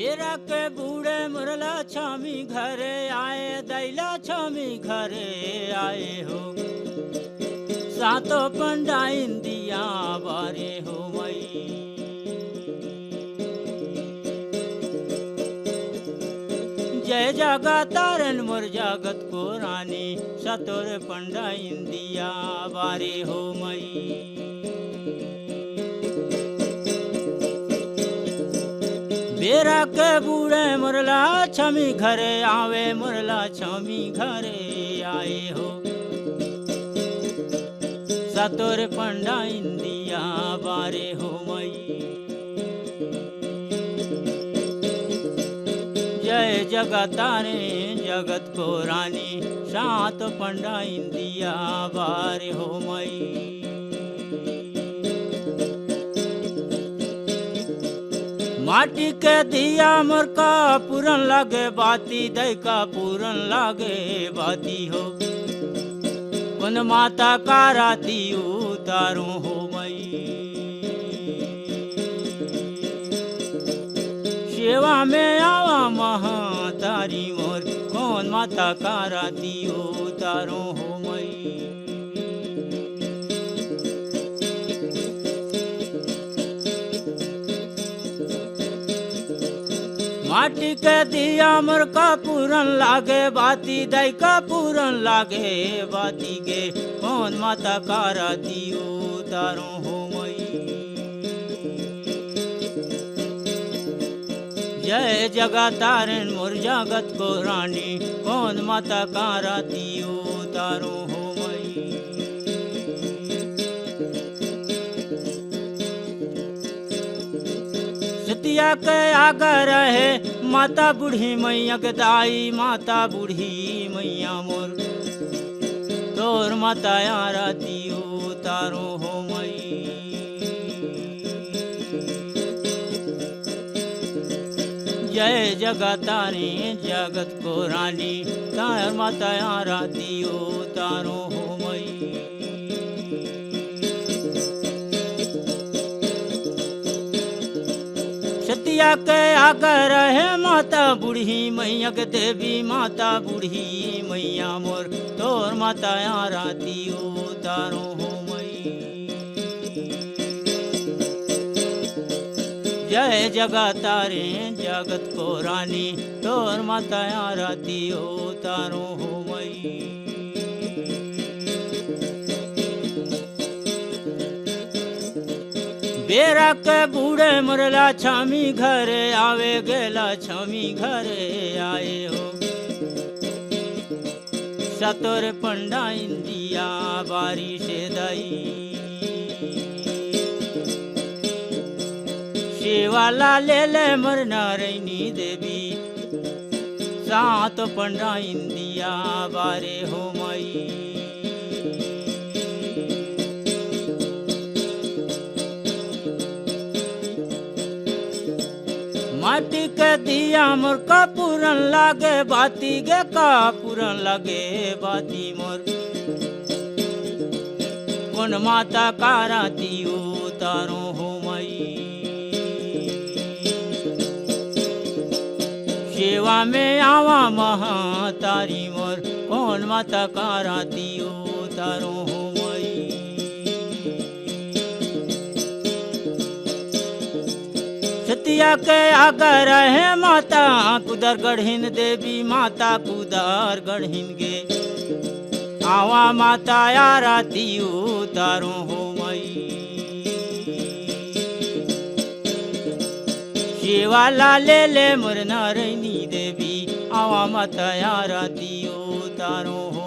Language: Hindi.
बेरा के बूढ़े मुरला छामी घरे आए, दैला छामी घरे आए हो। सातो पंडा इंदिया बारे हो मई। जय जगा तारन मोर जागत को रानी, सतोर पंडा इंदिया बारे हो मई। बेरा के बूढ़े मुरला छमी घरे आवे, मुरला छमी घरे आए हो। सतोर पंडा इंदिया बारे हो मई। जय जगतारे जगत को रानी, सात पंडा इंदिया बारे हो मई। माटी के दिया मोर का पूरन लागे बाती, दई का पूरन लागे बाती हो। कुन माता का राती उतारू हो मई। सेवा में आवा महातारी मोर, कौन माता का राती उतारू हो मई। माटी के दिया मोर का पूरन लागे बाती, दई का पूरन लागे बाती गे, कौन माता का राती उतारू हो मई। जय जगा तारन मोर जागत को रानी, कौन माता का राती उतारू हो मई। सतिया के आगे रहे माता बूढ़ी मैया के दाई, माता बूढ़ी मैया मोर, तोर माता राती उतारू हो मई। जय जगतारे जगत को रानी, तार माता राती उतारू हो मई। सतिया के आगे रहे माता बूढ़ी मैया के देवी, माता बूढ़ी मैया मोर, तोर माता राती उतारू हो मई। जय जगतारे जगत को रानी, तोर माता राती उतारू हो मई। बेरा के बूढ़े मुरला छमी घरे आवे, गेला छमी घरे आए हो। सतोर पंडा इंदिया बारी से दई, सेवाला ले ले मोर नारायणी देवी, सात पंडा इंदिया बारे हो मई। माटी के दिया मोर का पूरन लागे बाती गे, का पूरन लागे बाती मोर, कौन माता का राती उतारू हो मई। सेवा में आवा महातारी मोर, कौन माता का राती उतारू हो मई। सतिया के आगे रहे माता कुदर गढ़िन देवी, माता कुदर गढ़िन गे, आवा माता राती उतारू हो मई। सेवाला ले ले मोर नारायणी देवी, आवा माता राती उतारू हो